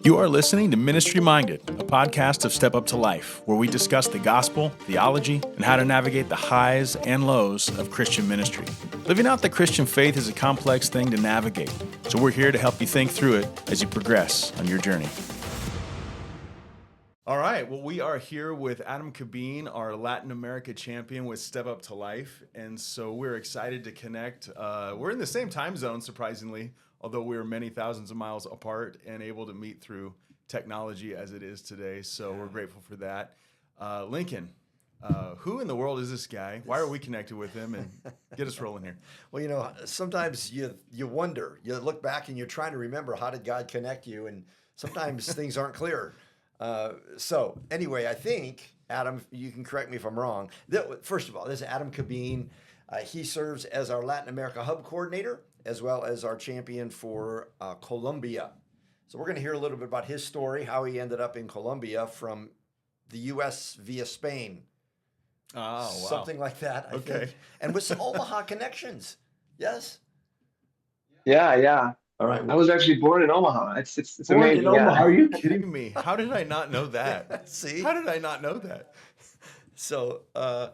You are listening to Ministry Minded, a podcast of Step Up to Life, where we discuss the gospel, theology, and how to navigate the highs and lows of Christian ministry. Living out the Christian faith is a complex thing to navigate, so we're here to help you think through it as you progress on your journey. All right, well, we are here with Adam Cabeen, our Latin America champion with Step Up to Life, and so we're excited to connect. We're in the same time zone, surprisingly, although we're many thousands of miles apart and able to meet through technology as it is today, so we're grateful for that. Lincoln, who in the world is this guy? Why are we connected with him? And get us rolling here. Well, you know, sometimes you wonder, you look back and you're trying to remember, how did God connect you? And sometimes things aren't clear. So anyway, I think, Adam, you can correct me if I'm wrong. First of all, this is Adam Cabeen. He serves as our Latin America hub coordinator, as well as our champion for Colombia. So we're going to hear a little bit about his story, how he ended up in Colombia from the U.S. via Spain. Oh, wow. Something like that, I think. And with some Omaha connections. Yes? Yeah. All right. I was actually born in Omaha. It's Born amazing. in Omaha? Yeah. Are you kidding me? How did I not know that? See? How did I not know that? So I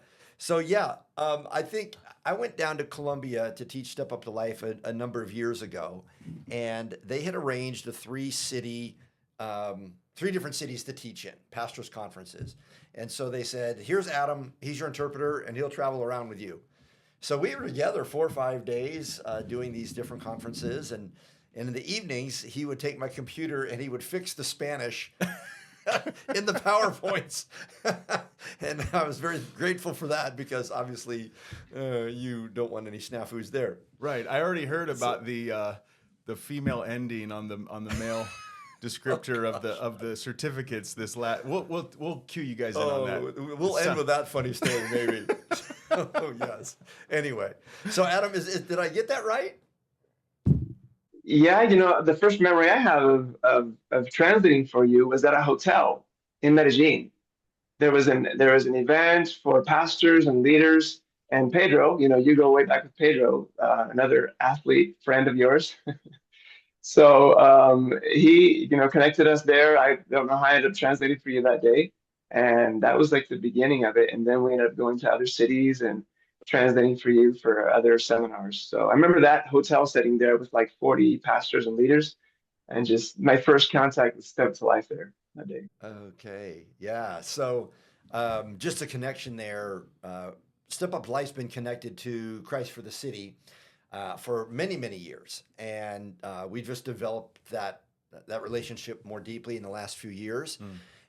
think I went down to Colombia to teach Step Up to Life a number of years ago, and they had arranged three different cities to teach in, pastors' conferences. And so they said, here's Adam, he's your interpreter, and he'll travel around with you. So we were together 4 or 5 days doing these different conferences, and in the evenings, he would take my computer and he would fix the Spanish in the PowerPoints. And I was very grateful for that, because obviously you don't want any snafus there. Right. I already heard about the female ending on the male descriptor of the certificates. We'll cue you guys in on that. We'll end with that funny story, maybe. Oh, yes. Anyway, so Adam, did I get that right? Yeah, you know, the first memory I have of translating for you was at a hotel in Medellin. There was an event for pastors and leaders, and Pedro, you know, you go way back with Pedro, another athlete friend of yours. So he, you know, connected us there. I don't know how I ended up translating for you that day, and that was like the beginning of it. And then we ended up going to other cities and translating for you for other seminars. So I remember that hotel setting there with like 40 pastors and leaders, and just my first contact with Step to Life there that day. Okay, yeah. So just a connection there. Step Up Life's been connected to Christ for the City for many, many years, and we just developed that relationship more deeply in the last few years.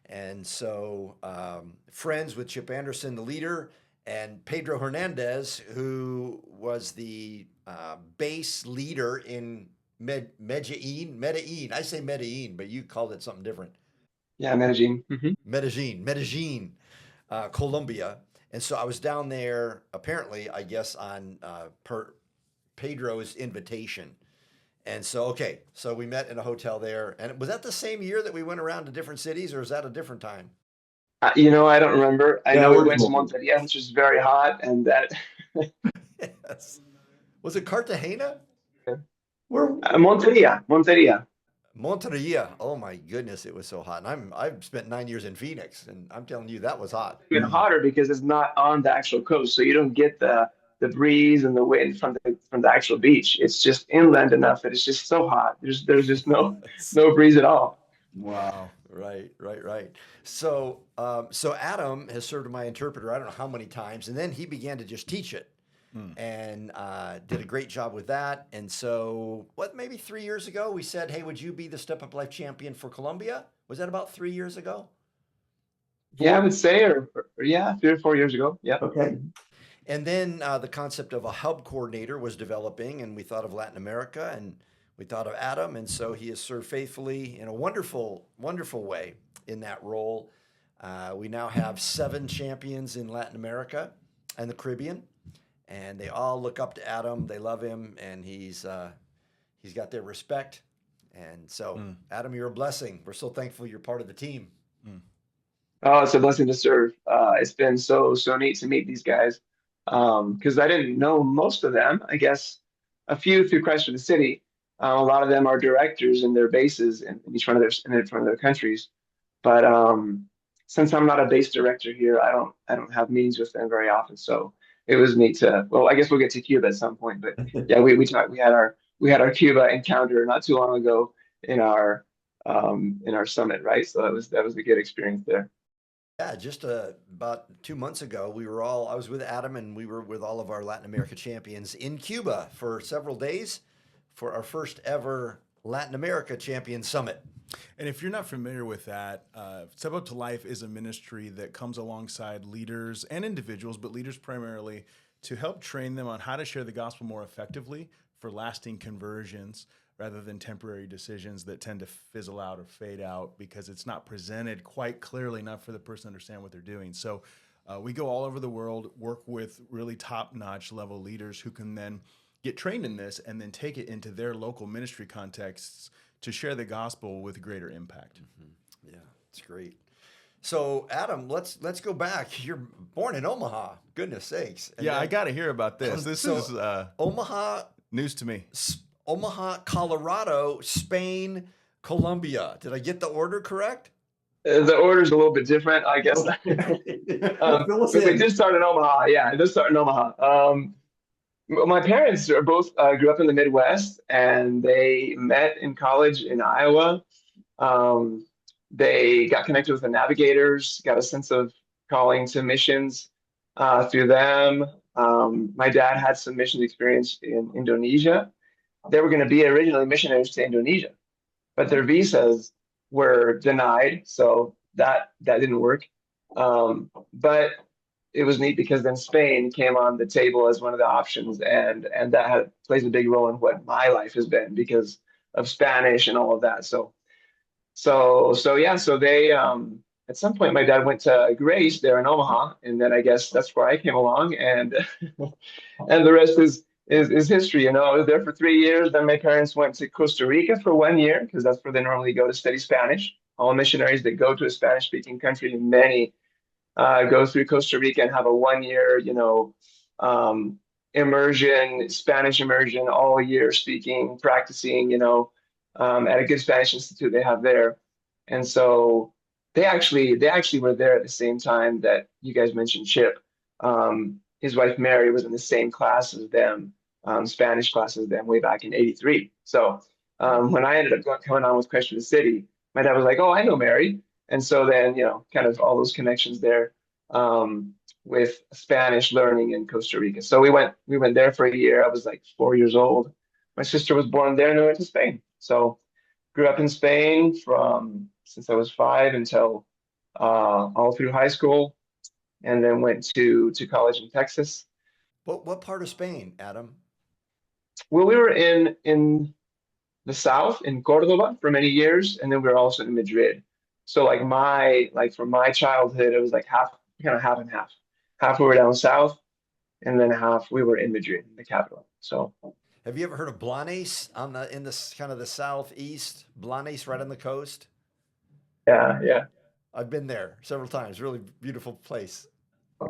And so friends with Chip Anderson, the leader, and Pedro Hernandez, who was the base leader in Medellin. I say Medellin, but you called it something different. Yeah, Medellin. Mm-hmm. Medellin, Colombia. And so I was down there, apparently, I guess, on Pedro's invitation. And so, so we met in a hotel there. And was that the same year that we went around to different cities, or is that a different time? You know, I don't remember. I know we went to Monteria, which is very hot, and that. Yes. Was it Cartagena? Monteria. Monteria. Oh my goodness, it was so hot. And I've spent 9 years in Phoenix, and I'm telling you, that was hot. Even hotter because it's not on the actual coast, so you don't get the breeze and the wind from the actual beach. It's just inland enough that it's just so hot. There's just no breeze at all. Wow. Right. So Adam has served as my interpreter, I don't know how many times, and then he began to just teach it, and did a great job with that. And so, maybe 3 years ago, we said, hey, would you be the Step Up Life champion for Colombia? Was that about 3 years ago? Yeah, I would say, or 3 or 4 years ago. Yeah. Okay. And then the concept of a hub coordinator was developing, and we thought of Latin America, and we thought of Adam, and so he has served faithfully in a wonderful, wonderful way in that role. We now have 7 champions in Latin America and the Caribbean, and they all look up to Adam. They love him, and he's got their respect. And so, Adam, you're a blessing. We're so thankful you're part of the team. Oh, it's a blessing to serve. It's been so neat to meet these guys, because I didn't know most of them. I guess a few through Christ for the City, A lot of them are directors in their bases in each one of their countries. But since I'm not a base director here, I don't have meetings with them very often. So it was neat to. Well, I guess we'll get to Cuba at some point. But yeah, we had our Cuba encounter not too long ago in our summit, right? So that was a good experience there. Yeah, just about 2 months ago, I was with Adam and we were with all of our Latin America champions in Cuba for several days for our first ever Latin America Champion Summit. And if you're not familiar with that, Step Up to Life is a ministry that comes alongside leaders and individuals, but leaders primarily, to help train them on how to share the gospel more effectively for lasting conversions rather than temporary decisions that tend to fizzle out or fade out because it's not presented quite clearly enough for the person to understand what they're doing. So we go all over the world, work with really top-notch level leaders who can then get trained in this and then take it into their local ministry contexts to share the gospel with greater impact. Yeah, it's great. So, Adam, let's go back. You're born in Omaha. Goodness sakes. And I got to hear about this. This is Omaha, news to me. Omaha, Colorado, Spain, Colombia. Did I get the order correct? The order's a little bit different, I guess. But they did start in Omaha. Yeah, it did start in Omaha. My parents are both grew up in the Midwest, and they met in college in Iowa. They got connected with the Navigators, got a sense of calling to missions through them. My dad had some missions experience in Indonesia. They were going to be originally missionaries to Indonesia, but their visas were denied, so that didn't work. But it was neat because then Spain came on the table as one of the options, and that plays a big role in what my life has been because of Spanish and all of that. So they at some point my dad went to Grace there in Omaha, and then I guess that's where I came along, and and the rest is history. You know, I was there for 3 years. Then my parents went to Costa Rica for 1 year because that's where they normally go to study Spanish. All missionaries that go to a Spanish-speaking country, many go through Costa Rica and have a 1 year, immersion, Spanish immersion, all year speaking, practicing, at a good Spanish institute they have there. And so they actually were there at the same time that you guys mentioned Chip. His wife Mary was in the same class as them, Spanish class as them way back in '83. So when I ended up coming on with Christ for the City, my dad was like, "Oh, I know Mary." And so then, kind of all those connections there with Spanish learning in Costa Rica. So we went there for a year. I was like 4 years old. My sister was born there and I went to Spain. So grew up in Spain from since I was 5 until all through high school, and then went to college in Texas. What part of Spain, Adam? Well, we were in the south in Cordoba for many years, and then we were also in Madrid. So from my childhood, it was like half and half. Half we were down south, and then half we were in Madrid, the capital. So Have you ever heard of Blanes in this kind of the southeast? Blanes right on the coast. yeah, yeah. I've been there several times. Really beautiful place.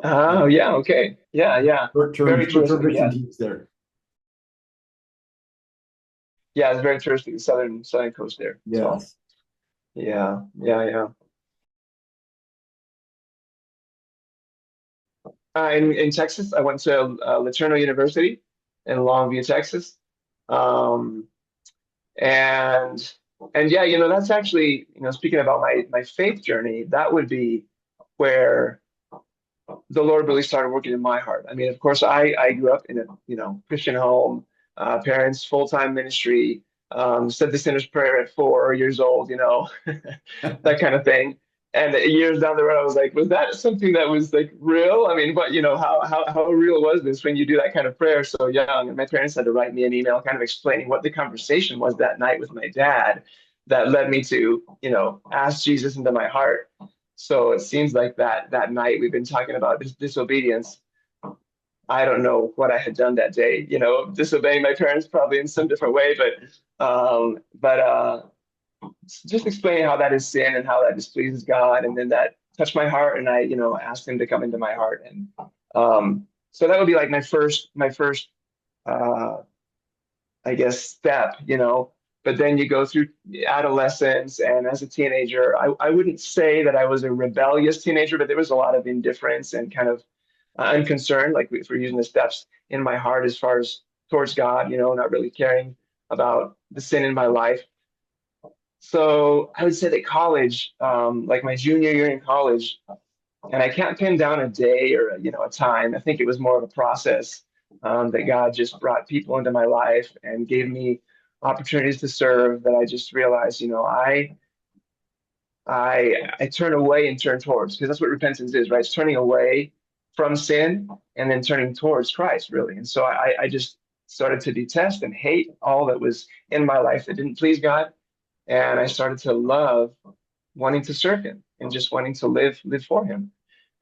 Oh, yeah, okay. Yeah, yeah. Very Short-term touristy, mission yeah. teams there. Yeah, it's very touristy, the southern coast there. So Yes. yeah, yeah, yeah. In Texas, I went to Laterno University in Longview, Texas. Um, and and yeah, that's actually, speaking about my faith journey, that would be where the Lord really started working in my heart. I mean, of course, I grew up in a Christian home, parents full time ministry, said the sinner's prayer at 4 years old, that kind of thing. And years down the road, I was like, was that something that was like real? I mean, but how real was this when you do that kind of prayer so young? And my parents had to write me an email, kind of explaining what the conversation was that night with my dad, that led me to, ask Jesus into my heart. So it seems like that night we've been talking about this disobedience. I don't know what I had done that day, disobeying my parents probably in some different way, but just explaining how that is sin and how that displeases God, and then that touched my heart, and I, asked Him to come into my heart, and so that would be like my first I guess, step, but then you go through adolescence, and as a teenager, I wouldn't say that I was a rebellious teenager, but there was a lot of indifference and kind of unconcern, like if we're using the steps, in my heart as far as towards God, not really caring about the sin in my life. So I would say that college, like my junior year in college, and I can't pin down a day or a time. I think it was more of a process, that God just brought people into my life and gave me opportunities to serve, that I just realized, I turn away and turn towards, because that's what repentance is, right? It's turning away from sin and then turning towards Christ, really. And so I just started to detest and hate all that was in my life that didn't please God, and I started to love wanting to serve Him and just wanting to live for Him.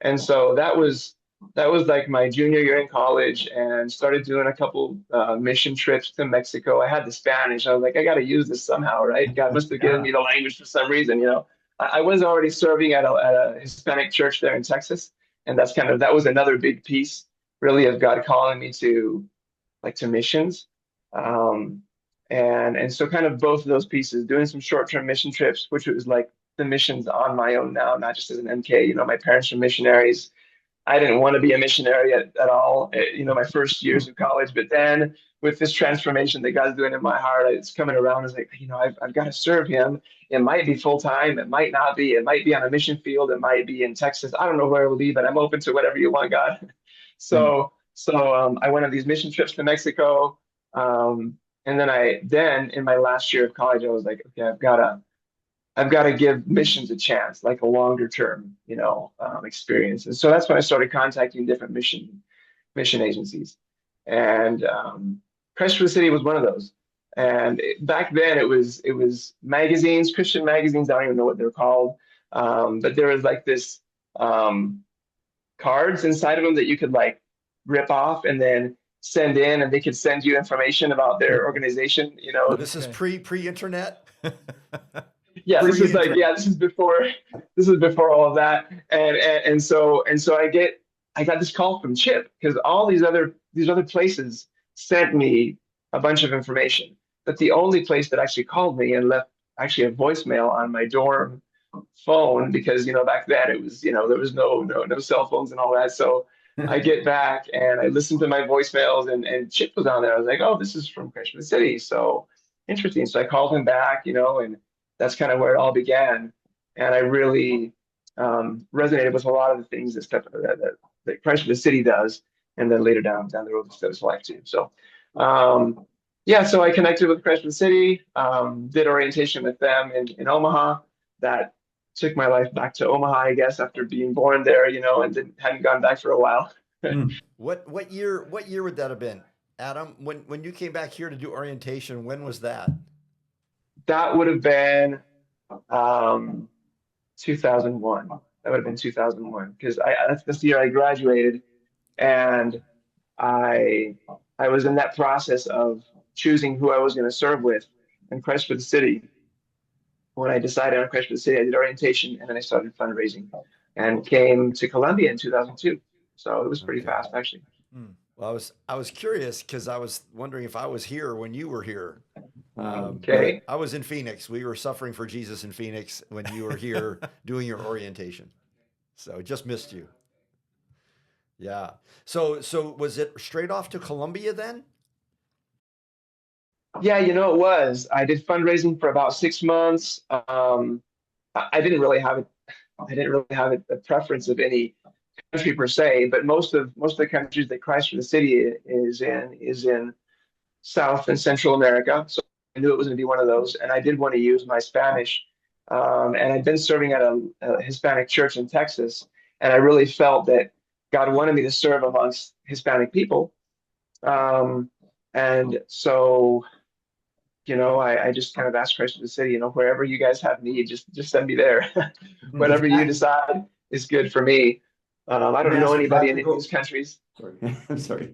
And so that was like my junior year in college, and started doing a couple mission trips to Mexico. I had the Spanish. I was like, I got to use this somehow, right? God must have given me the language for some reason. I was already serving at a Hispanic church there in Texas, and that was another big piece, really, of God calling me to missions. Um, and so kind of both of those pieces, doing some short-term mission trips, which was like the missions on my own now, not just as an MK. My parents are missionaries. I didn't want to be a missionary at all, my first years of college. But then with this transformation that God's doing in my heart, it's coming around. It's like, I've got to serve Him. It might be full time. It might not be. It might be on a mission field. It might be in Texas. I don't know where it will be, but I'm open to whatever you want, God. So I went on these mission trips to Mexico. And then in my last year of college, I was like, okay, I've got to give missions a chance, like a longer term, experience. And so that's when I started contacting different mission agencies. And Christ for the City was one of those. And back then it was magazines, Christian magazines. I don't even know what they're called, but there was like this cards inside of them that you could like rip off and then send in, and they could send you information about their organization. This is pre-internet. Yeah, this is before all of that, and so I got this call from Chip, because all these other places sent me a bunch of information, but the only place that actually called me and left actually a voicemail on my dorm phone, because back then it was there was no cell phones and all that. So I get back and I listened to my voicemails, and Chip was on there. I was like, oh, this is from Christian City, so interesting. So I called him back, and that's kind of where it all began. And I really resonated with a lot of the things that Christ for the City does, and then later down the road with His life too. So so I connected with Christ for the City, did orientation with them in Omaha. That took my life back to Omaha, I guess, after being born there, and hadn't gone back for a while. What year would that have been, Adam? When you came back here to do orientation, when was that? That would have been 2001. That would have been 2001, because that's the year I graduated, and I was in that process of choosing who I was going to serve with in Christ for the City. When I decided on Christ for the City, I did orientation, and then I started fundraising and came to Colombia in 2002. So it was pretty fast, actually. Well, I was curious, because I was wondering if I was here when you were here. Okay. I was in Phoenix. We were suffering for Jesus in Phoenix when you were here doing your orientation. So just missed you. Yeah. So was it straight off to Colombia then? Yeah, it was. I did fundraising for about 6 months. I didn't really have it. I didn't really have a preference of any country per se, but most of the countries that Christ for the City is in South and Central America. So I knew it was going to be one of those, and I did want to use my Spanish. And I'd been serving at a Hispanic church in Texas, and I really felt that God wanted me to serve amongst Hispanic people. And so, I just kind of asked Christ for the City, wherever you guys have need, just send me there. Whatever you decide is good for me. I don't know anybody in these countries. Sorry. I'm sorry.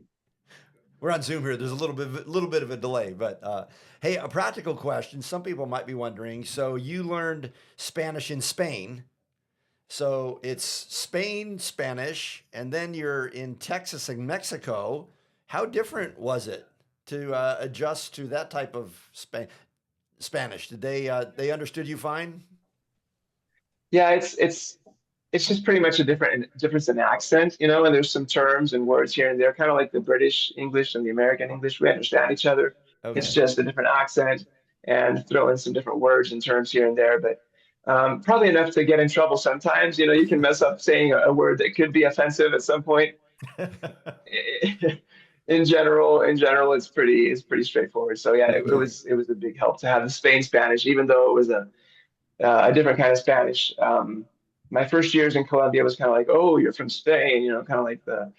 We're on Zoom here. There's a little bit of a delay, but hey, a practical question. Some people might be wondering. So you learned Spanish in Spain. So it's Spain, Spanish, and then you're in Texas and Mexico. How different was it to adjust to that type of Spanish? Did they understood you fine? Yeah, it's just pretty much a difference in accent, you know, and there's some terms and words here and there, kind of like the British English and the American English. We understand each other. It's Okay. just a different accent and throw in some different words and terms here and there, but probably enough to get in trouble sometimes. You know, you can mess up saying a word that could be offensive at some point. In general, it's pretty straightforward. So yeah, it was a big help to have the Spain Spanish, even though it was a different kind of Spanish. My first years in Colombia was kind of like, oh, you're from Spain, you know, kind of like the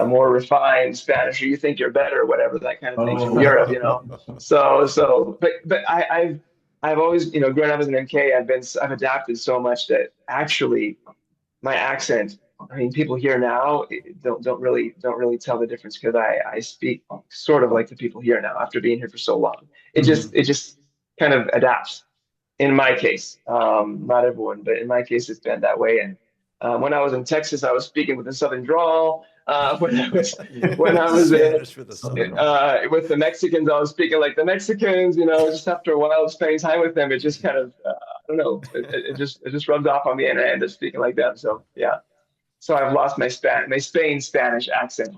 more refined Spanish, or you think you're better, or whatever, that kind of thing from Europe, you know. But I've always, you know, growing up as an MK, I've adapted so much that actually my accent, I mean, people here now don't really tell the difference because I speak sort of like the people here now after being here for so long. It just kind of adapts in my case. Not everyone, but in my case, it's been that way. And when I was in Texas, I was speaking with a Southern drawl. When I was Spanish with a Southern drawl. with the Mexicans, I was speaking like the Mexicans. You know, just after a while of spending time with them, it just kind of I don't know. It just rubbed off on me, and I ended up speaking like them. So yeah. So I've lost my Spain Spanish accent,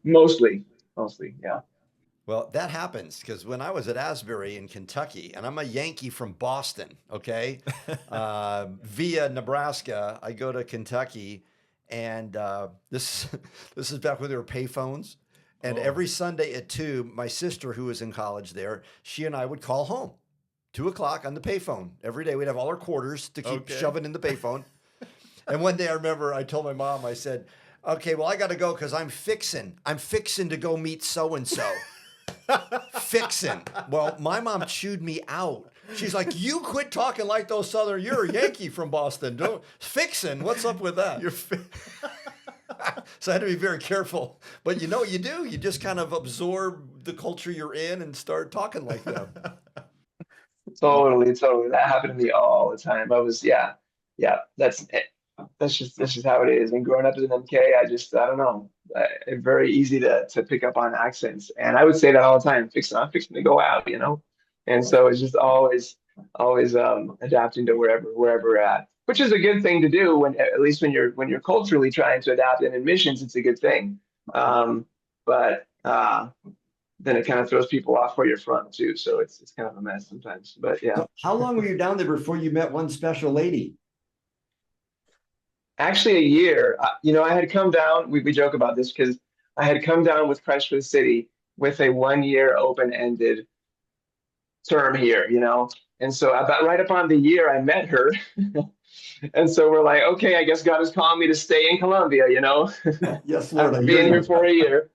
mostly. Yeah. Well, that happens because when I was at Asbury in Kentucky, and I'm a Yankee from Boston, okay, via Nebraska, I go to Kentucky, and this this is back when there were payphones, and every Sunday at 2, my sister, who was in college there, she and I would call home, 2 o'clock on the payphone every day. We'd have all our quarters to keep shoving in the payphone. And one day I remember I told my mom, I said, "Okay, well I got to go because I'm fixing to go meet so and so." Fixin'. Well, my mom chewed me out. She's like, "You quit talking like those Southern. You're a Yankee from Boston. Don't fixin'. What's up with that?" So I had to be very careful. But you know what you do? You just kind of absorb the culture you're in and start talking like them. Totally. That happened to me all the time. Yeah. That's just how it is. And growing up as an MK, I don't know. Very easy to pick up on accents, and I would say that all the time. I'm fixing to go out, you know. And so it's just always adapting to wherever we're at, which is a good thing to do when at least when you're culturally trying to adapt. And in missions, it's a good thing. But then it kind of throws people off where you're from too. So it's kind of a mess sometimes. But yeah. How long were you down there before you met one special lady? Actually, a year. You know, I had come down. We joke about this because I had come down with Christ for the City with a 1-year open-ended term here. You know, and so about right upon the year, I met her, and so we're like, okay, I guess God is calling me to stay in Colombia. You know, Yes, Lord. I've been here for a year.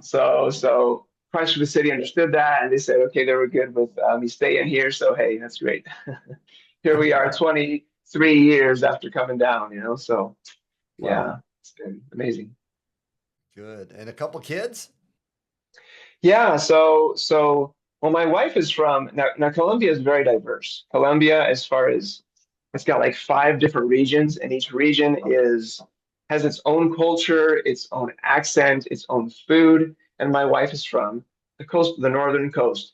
So Christ for the City understood that, and they said, okay, they were good with me staying here. So hey, that's great. Here we are, 23 years after coming down, you know, so yeah, it's been amazing. Good. And a couple kids? Yeah, so well, my wife is from now Colombia is very diverse. Colombia, as far as it's got like 5 different regions, and each region has its own culture, its own accent, its own food. And my wife is from the northern coast,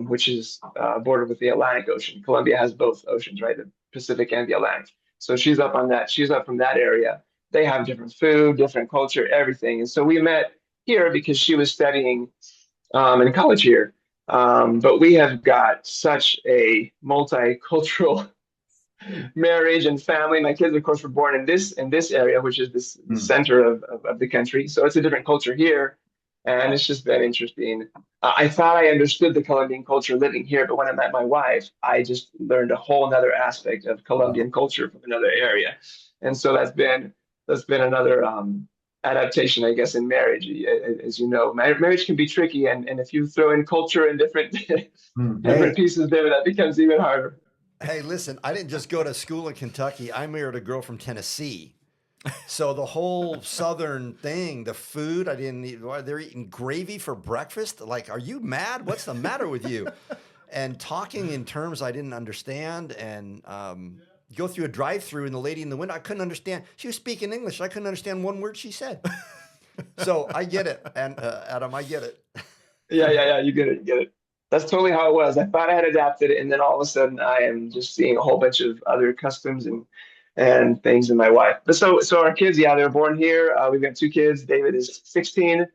which is bordered with the Atlantic Ocean. Colombia has both oceans, right? The Pacific and the Atlantic. So she's up on that. She's up from that area. They have different food, different culture, everything. And so we met here because she was studying in college here. But we have got such a multicultural marriage and family. My kids, of course, were born in this area, which is the center of the country. So it's a different culture here. And it's just been interesting. I thought I understood the Colombian culture living here, but when I met my wife, I just learned a whole other aspect of Colombian culture from another area. And so that's been another adaptation, I guess, in marriage. As you know, marriage can be tricky, and if you throw in culture and different different pieces there, that becomes even harder. Hey, listen, I didn't just go to school in Kentucky. I married a girl from Tennessee. So the whole Southern thing, the food, I didn't eat. They're eating gravy for breakfast. Like, are you mad? What's the matter with you? And talking in terms I didn't understand, and go through a drive-through, and the lady in the window, I couldn't understand. She was speaking English. I couldn't understand one word she said. So I get it, and Adam, I get it. Yeah. You get it. You get it. That's totally how it was. I thought I had adapted it, and then all of a sudden, I am just seeing a whole bunch of other customs and things in my wife. But so our kids, yeah, they're born here. We've got two kids. David is 16,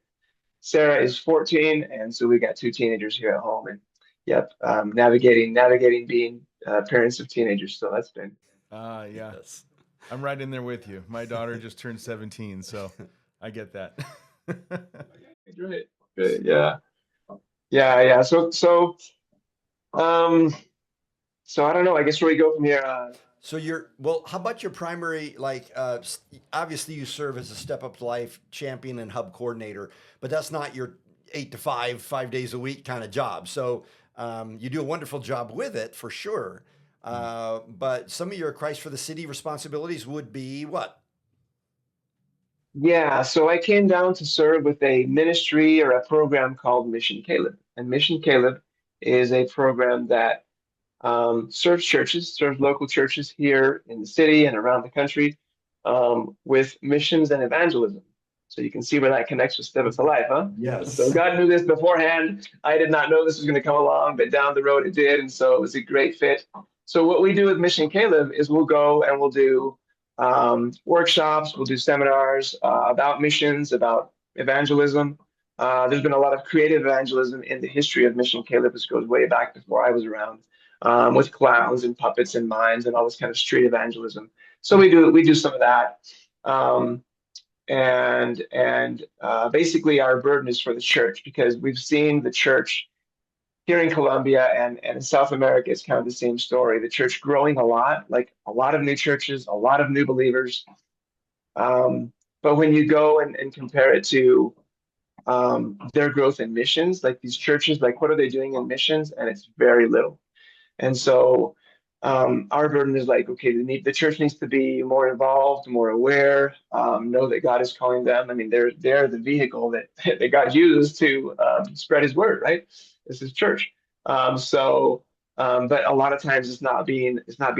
Sarah is 14, and so we got two teenagers here at home. And yep, navigating being parents of teenagers. So that's been Yeah. Yes. I'm right in there with you. My daughter just turned 17, so I get that. great. Good. Yeah. Um, so I don't know. I guess where we go from here. So how about your primary, obviously you serve as a Step Up to Life champion and hub coordinator, but that's not your 8 to 5, 5 days a week kind of job. So you do a wonderful job with it for sure. But some of your Christ for the City responsibilities would be what? Yeah, so I came down to serve with a ministry or a program called Mission Caleb. And Mission Caleb is a program that serves local churches here in the city and around the country with missions and evangelism. So you can see where that connects with Step Up to Life, huh? Yes. So God knew this beforehand. I did not know this was going to come along, but down the road it did. And so it was a great fit. So what we do with Mission Caleb is we'll go and we'll do workshops, we'll do seminars about missions, about evangelism. There's been a lot of creative evangelism in the history of Mission Caleb. This goes way back before I was around, with clowns and puppets and mimes and all this kind of street evangelism. So we do some of that. And basically our burden is for the church, because we've seen the church here in Colombia and in South America. It's kind of the same story. The church growing a lot, like a lot of new churches, a lot of new believers. But when you go and compare it to their growth in missions, like these churches, like what are they doing in missions? And it's very little. And so our burden is like, okay, the church needs to be more involved, more aware, know that God is calling them. I mean, they're the vehicle that, that God used to spread his word, right? This is church. But a lot of times it's not being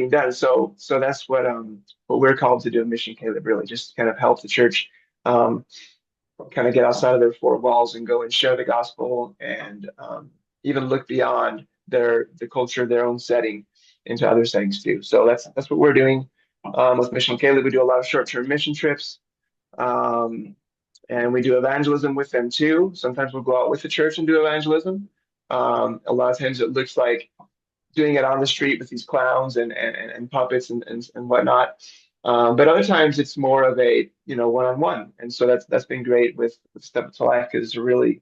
done. So that's what we're called to do in Mission Caleb, really, just kind of help the church kind of get outside of their four walls and go and share the gospel, and even look beyond the culture of their own setting into other settings too. So that's what we're doing with Mission Caleb. We do a lot of short-term mission trips, and we do evangelism with them too. Sometimes we'll go out with the church and do evangelism. A lot of times it looks like doing it on the street with these clowns and puppets and whatnot. But other times it's more of a one-on-one, and so that's been great with Step Up to Life, because it's a really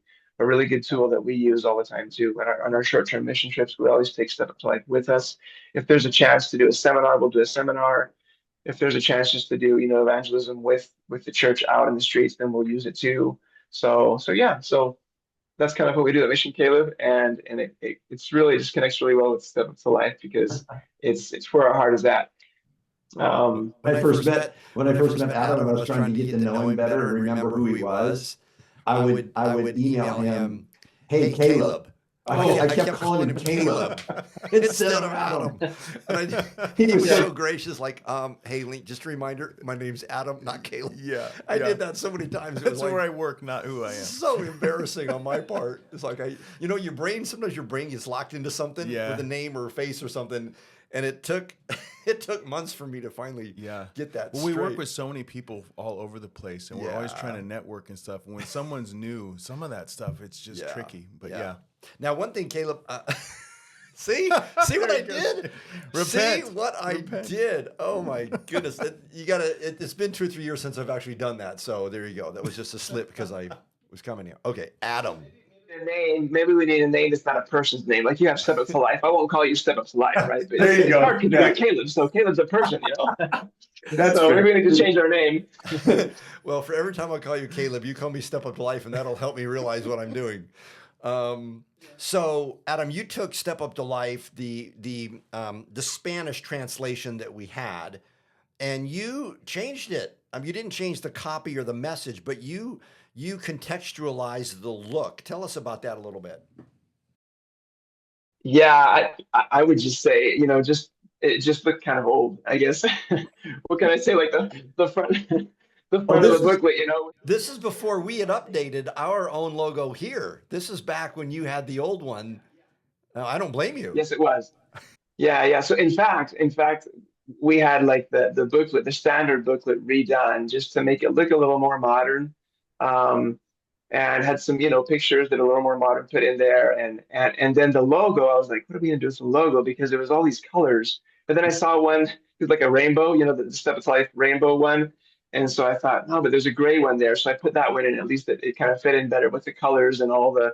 good tool that we use all the time too. On our short-term mission trips, we always take Step Up to Life with us. If there's a chance to do a seminar, we'll do a seminar. If there's a chance just to do evangelism with the church out in the streets, then we'll use it too. So that's kind of what we do at Mission Caleb, and it's really just connects really well with Step Up to Life, because it's where our heart is at. When I first met Adam, I was trying to get to know him better and remember who he was. I would email him, "Hey, Caleb." I kept calling him Caleb instead of Adam. And he was so gracious, like, hey, Link, just a reminder, my name's Adam, not Caleb. Yeah. I did that so many times. It was That's like, where I work, not who I am. so embarrassing on my part. It's like, sometimes your brain gets locked into something with a name or a face or something. And it took months for me to finally get that Well, straight. we work with so many people all over the place, and we're always trying to network and stuff. And when someone's new, some of that stuff, it's just tricky. But yeah. Now, one thing, Caleb, see what I did? Repent. See what I did? Oh my goodness! It's been 2 or 3 years since I've actually done that. So there you go. That was just a slip because I was coming here. Okay, Adam. Maybe we need a name that's not a person's name. Like you have Step Up to Life. I won't call you Step Up to Life, right? But There you it's go. hard to do it, Caleb. So Caleb's a person, That's so fair. maybe we need to change our name. Well, for every time I call you Caleb, you call me Step Up to Life, and that'll help me realize what I'm doing. So, Adam, you took Step Up to Life, the Spanish translation that we had, and you changed it. You didn't change the copy or the message, but you contextualized the look. Tell us about that a little bit. Yeah, I would just say, it just looked kind of old, I guess. What can I say? Like the front the front of the booklet, This is before we had updated our own logo here. This is back when you had the old one. I don't blame you. Yes, it was. Yeah. So in fact, we had like the booklet, the standard booklet redone just to make it look a little more modern. And had some, pictures that are a little more modern put in there. And then the logo, I was like, what are we gonna do with the logo? Because there was all these colors. But then I saw one, it was like a rainbow, the Step Up to Life rainbow one. And so I thought, no, but there's a gray one there. So I put that one in. At least it kind of fit in better with the colors and all the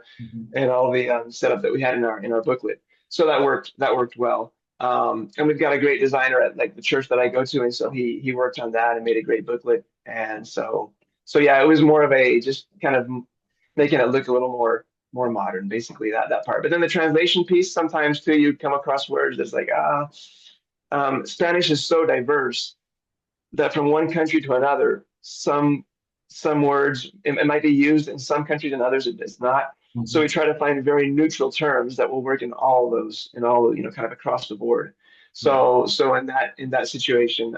setup that we had in our booklet. So that worked well. And we've got a great designer at like the church that I go to, and so he worked on that and made a great booklet. And so yeah, it was more of a just kind of making it look a little more modern, basically that part. But then the translation piece, sometimes too, you come across words that's like Spanish is so diverse that from one country to another, some words it might be used in some countries and others it does not. Mm-hmm. So we try to find very neutral terms that will work in all those, kind of across the board. So in that situation,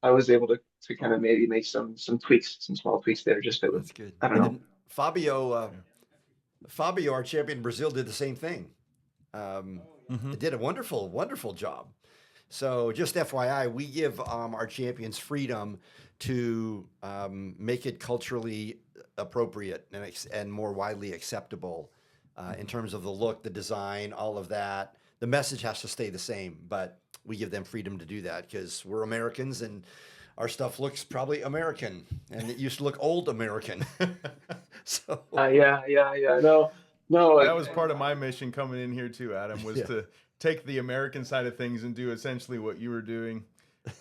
I was able to kind of maybe make some tweaks, some small tweaks there. Just that was good. I don't know. Fabio, our champion in Brazil, did the same thing. Did a wonderful, wonderful job. So just FYI, we give our champions freedom to make it culturally appropriate and more widely acceptable in terms of the look, the design, all of that. The message has to stay the same, but we give them freedom to do that because we're Americans and our stuff looks probably American, and it used to look old American. So yeah. No. That was part of my mission coming in here too, Adam, was to take the American side of things and do essentially what you were doing.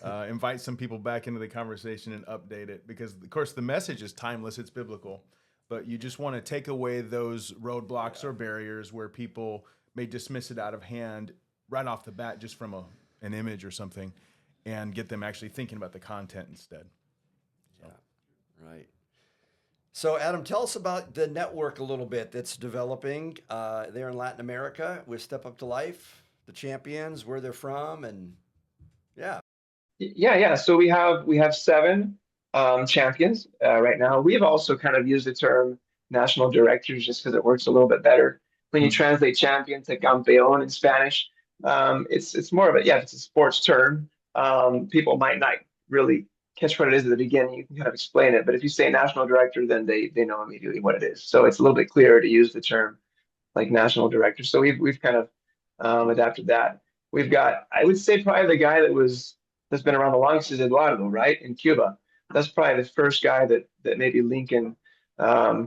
Invite some people back into the conversation and update it because, of course, the message is timeless. It's biblical, but you just want to take away those roadblocks or barriers where people may dismiss it out of hand right off the bat just from an image or something and get them actually thinking about the content instead. So. Yeah, right. So, Adam, tell us about the network a little bit that's developing there in Latin America with Step Up to Life, the champions, where they're from, and Yeah. So we have 7 champions right now. We've also kind of used the term national directors just because it works a little bit better. When you translate champion to campeón in Spanish, it's more of it's a sports term. People might not really catch what it is at the beginning. You can kind of explain it, but if you say national director, then they know immediately what it is. So it's a little bit clearer to use the term like national director. So we've kind of adapted that. We've got, I would say, probably the guy that's been around the longest is Eduardo, right, in Cuba. That's probably the first guy that maybe Lincoln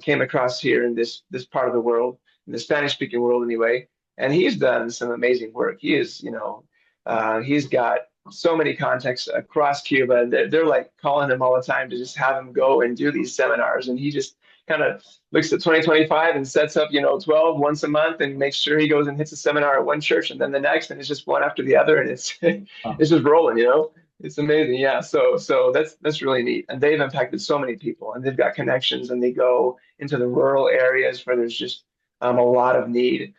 came across here in this part of the world, in the Spanish-speaking world anyway. And he's done some amazing work. He is, he's got so many contacts across Cuba. They're like calling him all the time to just have him go and do these seminars. And he just kind of looks at 2025 and sets up, 12 once a month and makes sure he goes and hits a seminar at one church and then the next, and it's just one after the other, and it's just rolling, It's amazing. Yeah. So that's really neat. And they've impacted so many people, and they've got connections, and they go into the rural areas where there's just a lot of need.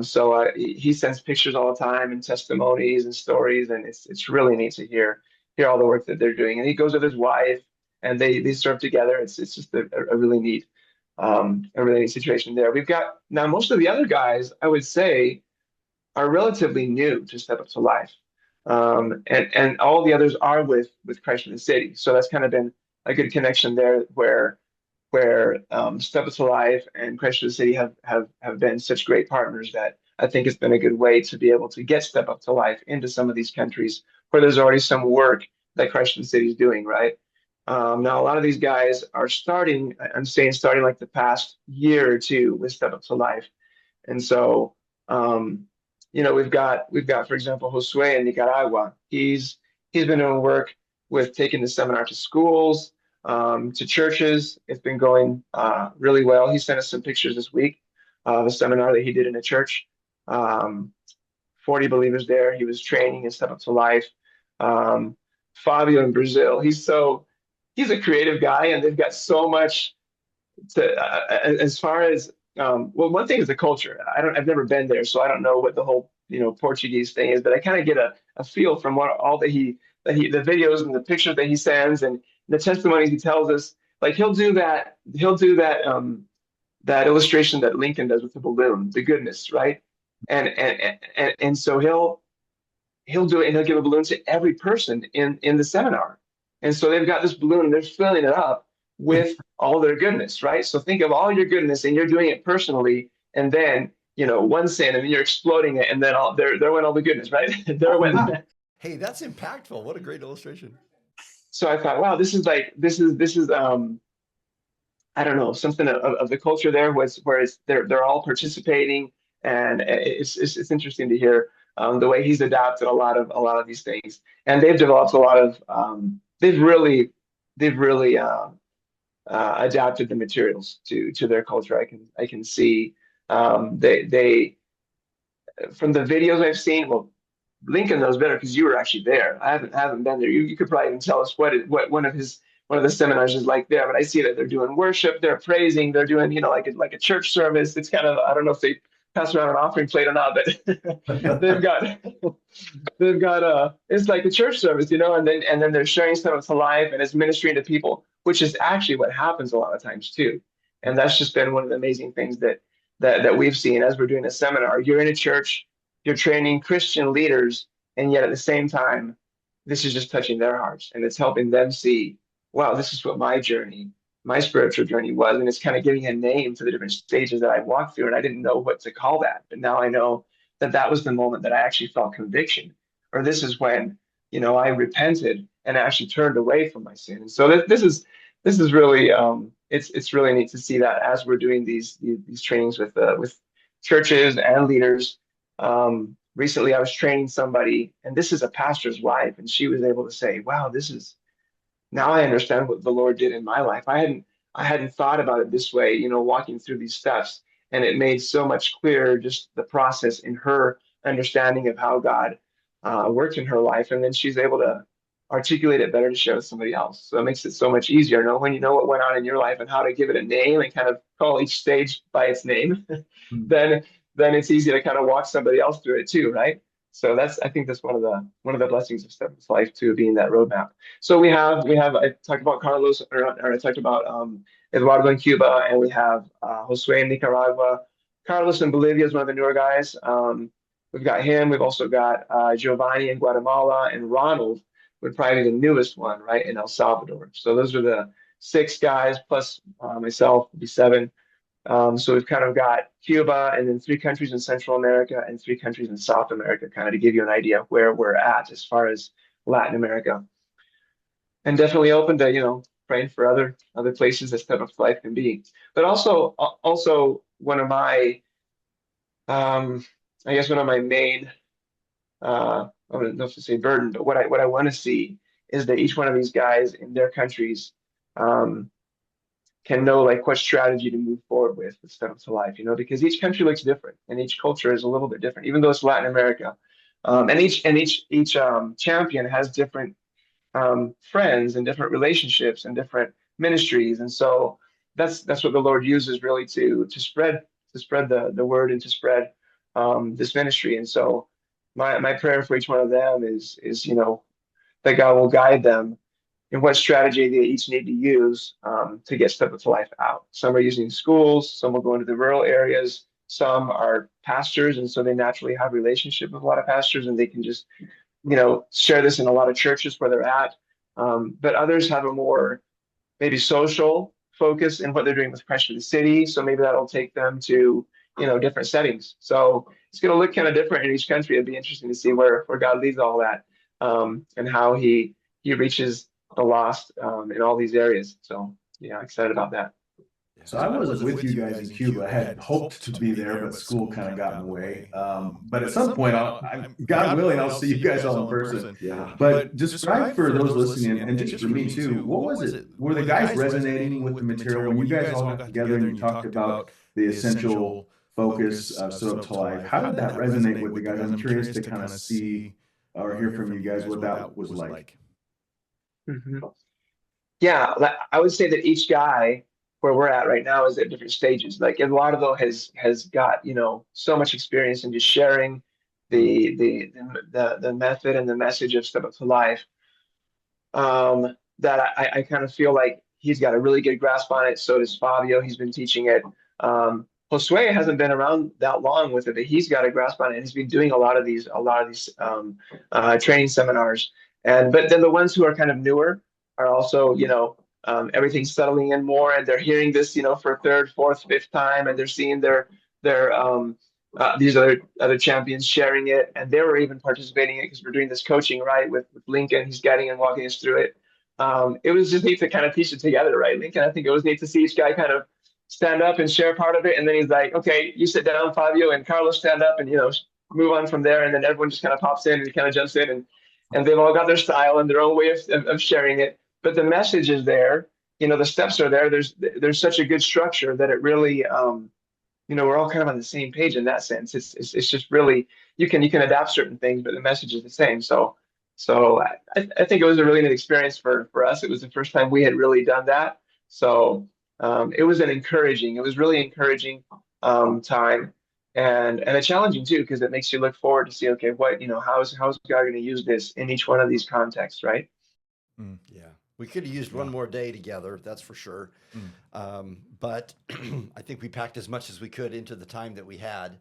So he sends pictures all the time and testimonies and stories, and it's really neat to hear all the work that they're doing. And he goes with his wife, and they serve together. It's just a really neat situation there. We've got now most of the other guys, I would say, are relatively new to Step Up to Life, and all the others are with Christ in the City. So that's kind of been a good connection there, where Step Up to Life and Christ in the City have been such great partners that I think it's been a good way to be able to get Step Up to Life into some of these countries where there's already some work that Christ in the City is doing, right? Now, a lot of these guys are starting like the past year or two with Step Up to Life. And so, we've got, for example, Josue in Nicaragua. He's been doing work with taking the seminar to schools, to churches. It's been going really well. He sent us some pictures this week of a seminar that he did in a church. 40 believers there. He was training and Step Up to Life. Fabio in Brazil. He's a creative guy, and they've got so much to as far as one thing is the culture. I've never been there, so I don't know what the whole Portuguese thing is, but I kind of get a feel from what all the videos and the pictures that he sends, and the testimonies he tells us, like he'll do that that illustration that Lincoln does with the balloon, the goodness, right? And so he'll do it, and he'll give a balloon to every person in the seminar. And so they've got this balloon and they're filling it up with all their goodness, right? So think of all your goodness, and you're doing it personally, and then one sin, and then you're exploding it, and then there went all the goodness, right? There went. Hey, that's impactful. What a great illustration. So I thought, wow, this is I don't know, something of the culture there was where they're all participating, and it's interesting to hear the way he's adapted a lot of these things, and they've developed a lot of they've really adapted the materials to their culture. I can see they from the videos I've seen. Well, Lincoln knows better because you were actually there. I haven't been there. You could probably even tell us what one of the seminars is like there. But I see that they're doing worship, they're praising, they're doing like a church service. It's kind of, I don't know if they pass around an offering plate or not, but they've got it's like a church service, and then they're sharing stuff to life, and it's ministering to people, which is actually what happens a lot of times too. And that's just been one of the amazing things that we've seen as we're doing a seminar. You're in a church, you're training Christian leaders, and yet at the same time, this is just touching their hearts, and it's helping them see, wow, this is what my spiritual journey was. And it's kind of giving a name to the different stages that I walked through. And I didn't know what to call that. But now I know that was the moment that I actually felt conviction, or this is when, I repented and actually turned away from my sin. And so this is really, it's really neat to see that as we're doing these trainings with churches and leaders. Recently I was training somebody, and this is a pastor's wife, and she was able to say, wow, now I understand what the Lord did in my life. I hadn't thought about it this way, walking through these steps. And it made so much clearer just the process in her understanding of how God worked in her life. And then she's able to articulate it better to share with somebody else. So it makes it so much easier. When you know what went on in your life and how to give it a name and kind of call each stage by its name, then it's easy to kind of walk somebody else through it too, right? So I think that's one of the blessings of Stephen's life too, being that roadmap. So we have I talked about Carlos, or I talked about Eduardo in Cuba, and we have Josue in Nicaragua. Carlos in Bolivia is one of the newer guys. We've got him. We've also got Giovanni in Guatemala, and Ronald would probably be the newest one, right, in El Salvador. So those are the 6 guys plus myself would be 7. So we've kind of got Cuba, and then 3 countries in Central America and 3 countries in South America, kind of to give you an idea of where we're at as far as Latin America. And definitely open to, praying for other places that Step Up to Life can be. But also one of my, I guess one of my main, I don't know if to say burden, but what I want to see is that each one of these guys in their countries can know what strategy to move forward with Step Up to Life, because each country looks different and each culture is a little bit different, even though it's Latin America. And each champion has different friends and different relationships and different ministries. And so that's what the Lord uses really to spread the word and to spread this ministry. And so my prayer for each one of them is that God will guide them in what strategy they each need to use to get Step Up to Life out. Some are using schools, some will go into the rural areas, some are pastors, and so they naturally have relationship with a lot of pastors, and they can just share this in a lot of churches where they're at. But others have a more maybe social focus in what they're doing with Christ for the City, so maybe that'll take them to different settings. So it's going to look kind of different in each country. It'd be interesting to see where God leads all that, and how he reaches the lost in all these areas. So yeah, excited about that. So I wasn't with you guys in Cuba. I had hoped to be there, but school kind of got in the way. But at some point, God willing, I'll see you guys all in person. Yeah. But describe for those listening, and just for me too, what was it? Were the guys resonating with the material when you guys all got together and you talked about the essential focus of Step Up to Life? How did that resonate with the guys? I'm curious to kind of see or hear from you guys what that was like. Mm-hmm. Yeah, I would say that each guy where we're at right now is at different stages. Like Eduardo has got so much experience in just sharing the method and the message of Step Up to Life. that I kind of feel like he's got a really good grasp on it. So does Fabio. He's been teaching it. Josue hasn't been around that long with it, but he's got a grasp on it. He's been doing a lot of these training seminars. But then the ones who are kind of newer are also, everything's settling in more, and they're hearing this, for third, fourth, fifth time, and they're seeing these other champions sharing it, and they were even participating in it because we're doing this coaching, right, with Lincoln. He's guiding and walking us through it. It was just neat to kind of piece it together, right, Lincoln? I think it was neat to see each guy kind of stand up and share part of it, and then he's like, okay, you sit down, Fabio, and Carlos stand up, and move on from there, and then everyone just kind of pops in and kind of jumps in, and they've all got their style and their own way of sharing it, but the message is there. The steps are there. There's such a good structure that it really we're all kind of on the same page in that sense. It's just really, you can adapt certain things, but the message is the same. So I think it was a really neat experience for us. It was the first time we had really done that. So it was really encouraging time, and a challenging too, because it makes you look forward to see, okay, what, how's God going to use this in each one of these contexts, right? Yeah. We could have used one more day together, that's for sure. But I think we packed as much as we could into the time that we had,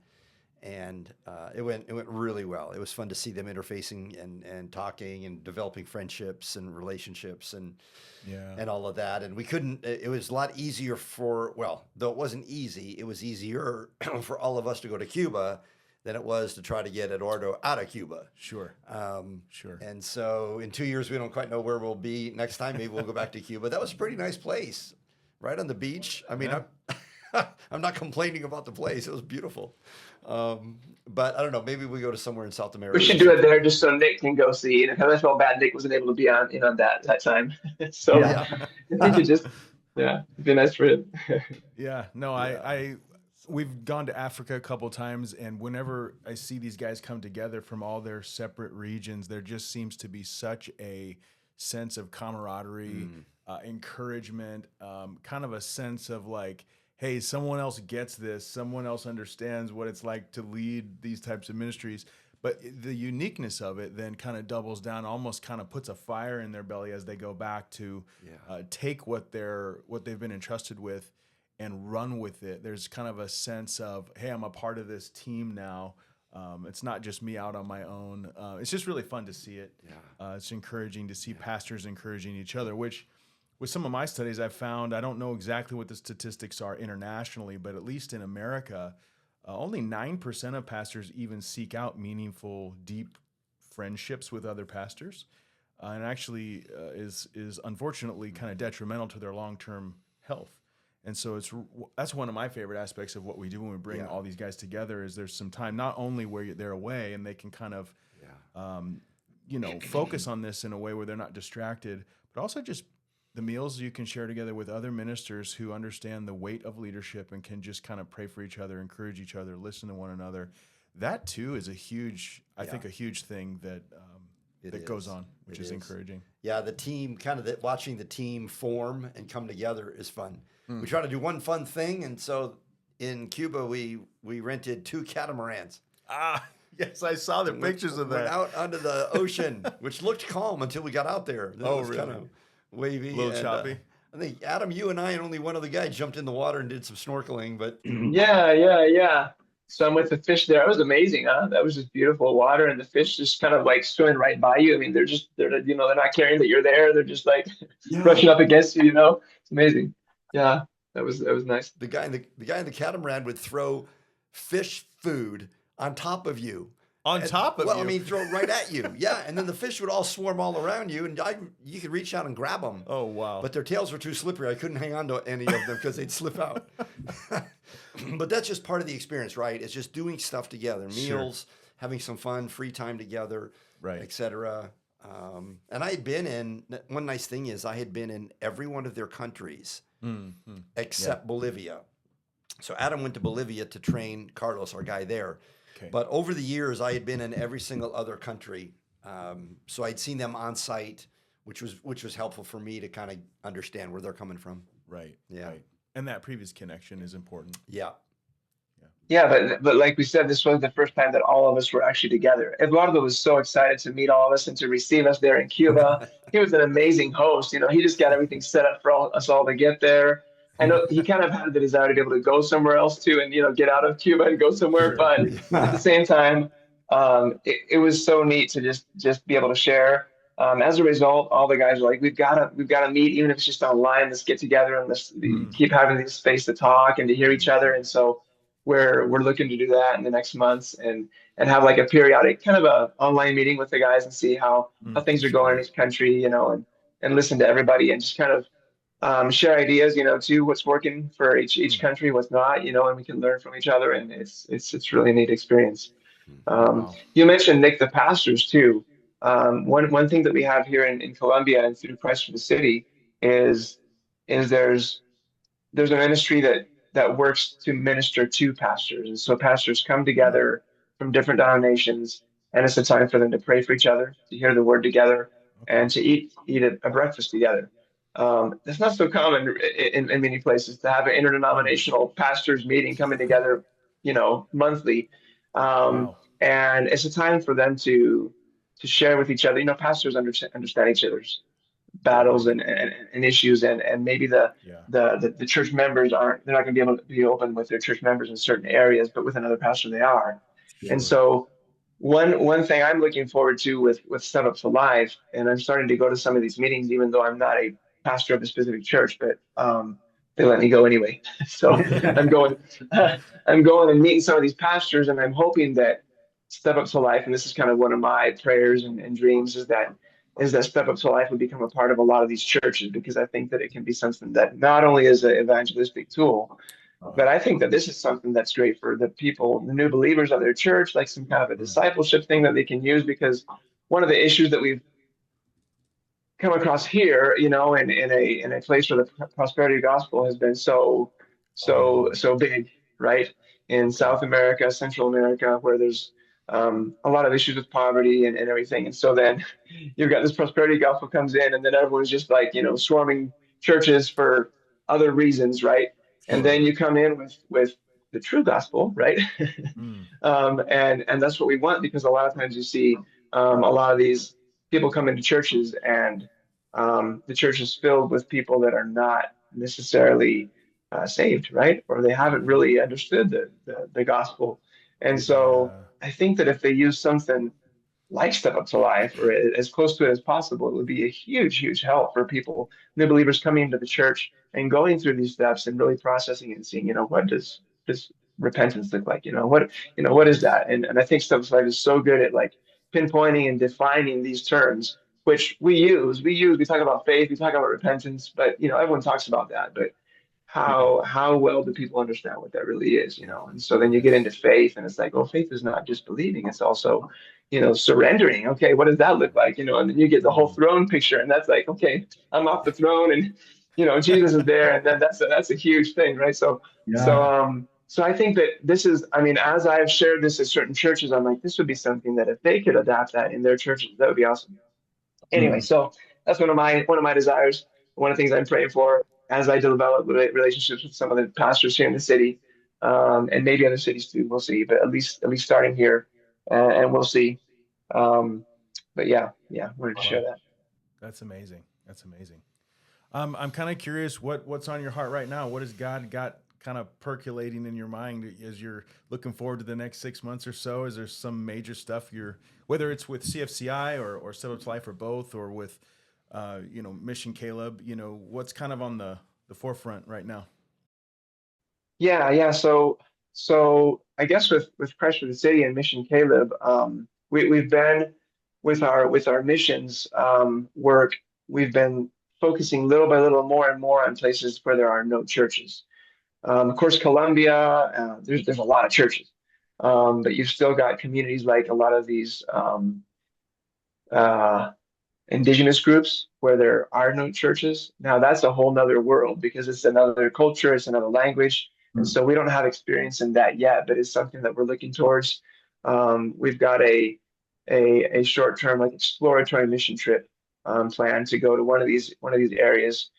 and it went really well. It was fun to see them interfacing and talking and developing friendships and relationships and all of that. And we couldn't. It was a lot easier though it wasn't easy. It was easier for all of us to go to Cuba than it was to try to get Eduardo out of Cuba. Sure. Sure. And so in 2 years, we don't quite know where we'll be next time. Maybe we'll go back to Cuba. That was a pretty nice place, right on the beach. I mean, I'm not complaining about the place. It was beautiful. But I don't know, maybe we go to somewhere in South America. We should do it there just so Nick can go see. Because I felt bad Nick wasn't able to be on that time. So I think it'd be nice for him. Yeah. No, we've gone to Africa a couple of times, and whenever I see these guys come together from all their separate regions, there just seems to be such a sense of camaraderie, encouragement, kind of a sense of like, hey, someone else gets this, someone else understands what it's like to lead these types of ministries. But the uniqueness of it then kind of doubles down, almost kind of puts a fire in their belly as they go back to take what they've been entrusted with and run with it. There's kind of a sense of, hey, I'm a part of this team now. It's not just me out on my own. It's just really fun to see it. It's encouraging to see pastors encouraging each other, which with some of my studies I've found, I don't know exactly what the statistics are internationally, but at least in America, only 9% of pastors even seek out meaningful, deep friendships with other pastors, and actually is unfortunately kind of detrimental to their long-term health. And so that's one of my favorite aspects of what we do when we bring all these guys together is there's some time not only where they're away and they can kind of, focus on this in a way where they're not distracted, but also just the meals you can share together with other ministers who understand the weight of leadership and can just kind of pray for each other, encourage each other, listen to one another. That too is a huge thing that goes on, which is encouraging. Yeah, the team, watching the team form and come together is fun. We try to do one fun thing, and so in Cuba we rented 2 catamarans. Yes, I saw the pictures of that. Went out onto the ocean, which looked calm until we got out there. Then it was really? Kind of wavy, a little choppy. I think Adam, you and I, and only one other guy jumped in the water and did some snorkeling. But yeah. So I'm with the fish there. It was amazing, huh? That was just beautiful water, and the fish just kind of like swimming right by you. I mean, they're not caring that you're there. They're just like brushing up against you. It's amazing. Yeah, that was nice. The guy in the catamaran would throw fish food on top of you. On top of you? Well, I mean, throw it right at you. Yeah, and then the fish would all swarm all around you, and you could reach out and grab them. Oh, wow. But their tails were too slippery. I couldn't hang on to any of them because they'd slip out. But that's just part of the experience, right? It's just doing stuff together, meals, having some fun, free time together, right, etc. And I had been in, one nice thing is I had been in every one of their countries except Bolivia. So Adam went to Bolivia to train Carlos, our guy there. Okay. But over the years, I had been in every single other country. So I'd seen them on site, which was helpful for me to kind of understand where they're coming from. Right. Yeah. Right. And that previous connection is important. Yeah. Yeah, but like we said, this was the first time that all of us were actually together. Eduardo was so excited to meet all of us and to receive us there in Cuba. He was an amazing host. He just got everything set up for us all to get there. I know he kind of had the desire to be able to go somewhere else too, and get out of Cuba and go somewhere. Sure. But at the same time, it was so neat to just be able to share. As a result, all the guys are like, we've got to meet, even if it's just online. Let's get together and let's keep having this space to talk and to hear each other. And so we're looking to do that in the next months, and have like a periodic kind of a online meeting with the guys and see how things are going in each country, and listen to everybody and just kind of share ideas, too, what's working for each country, what's not, and we can learn from each other, and it's really a neat experience. Wow. You mentioned, Nick, the pastors too. One thing that we have here in Colombia and through Christ for the City is there's a ministry that works to minister to pastors. And so pastors come together from different denominations, and it's a time for them to pray for each other, to hear the word together, and to eat a breakfast together. It's not so common in many places to have an interdenominational pastors meeting coming together, monthly. Wow. And it's a time for them to share with each other. Pastors understand each other's battles and issues, and maybe the church members they're not going to be able to be open with their church members in certain areas, but with another pastor they are. Sure. And so one thing I'm looking forward to with Step Up to Life, and I'm starting to go to some of these meetings, even though I'm not a pastor of a specific church, but they let me go anyway. So I'm going and meeting some of these pastors, and I'm hoping that Step Up to Life, and this is kind of one of my prayers and dreams, is that Step Up to Life would become a part of a lot of these churches, because I think that it can be something that not only is an evangelistic tool, but I think that this is something that's great for the people, the new believers of their church, like some kind of a discipleship thing that they can use. Because one of the issues that we've come across here, in a place where the prosperity gospel has been so big, right? In South America, Central America, where there's a lot of issues with poverty and everything. And so then you've got this prosperity gospel comes in, and then everyone's just like, swarming churches for other reasons, right? And then you come in with the true gospel, right? And that's what we want, because a lot of times you see a lot of these people come into churches, and the church is filled with people that are not necessarily saved, right? Or they haven't really understood the gospel. And so I think that if they use something like Step Up to Life, or as close to it as possible, it would be a huge, huge help for people, new believers coming into the church and going through these steps and really processing it and seeing, what does repentance look like? What is that? And I think Step Up to Life is so good at like pinpointing and defining these terms, which we use. We talk about faith, we talk about repentance, but everyone talks about that. But how well do people understand what that really is? And so then you get into faith, and it's like, well, faith is not just believing, it's also surrendering. Okay, what does that look like? And then you get the whole throne picture, and that's like, okay, I'm off the throne, and Jesus is there, and then that's a huge thing, right? So I think that this is, I mean, as I've shared this at certain churches, I'm like, this would be something that if they could adapt that in their churches, that would be awesome. Anyway, so that's one of my desires. One of the things I'm praying for as I develop relationships with some of the pastors here in the city, and maybe other cities too. We'll see, but at least starting here, and we'll see. But yeah, wanted to share that. That's amazing. I'm kind of curious what's on your heart right now. What has God got kind of percolating in your mind as you're looking forward to the next 6 months or so? Is there some major stuff whether it's with CFCI or Step Up to Life or both, or with Mission Caleb, what's kind of on the forefront right now? Yeah. So I guess with Christ for the City and Mission Caleb, we've been with our missions work. We've been focusing little by little more and more on places where there are no churches. Of course, Colombia, there's a lot of churches, but you've still got communities like a lot of these indigenous groups where there are no churches. Now that's a whole nother world, because it's another culture, it's another language. And so we don't have experience in that yet, but it's something that we're looking towards. We've got a short-term, like, exploratory mission trip plan to go to one of these areas.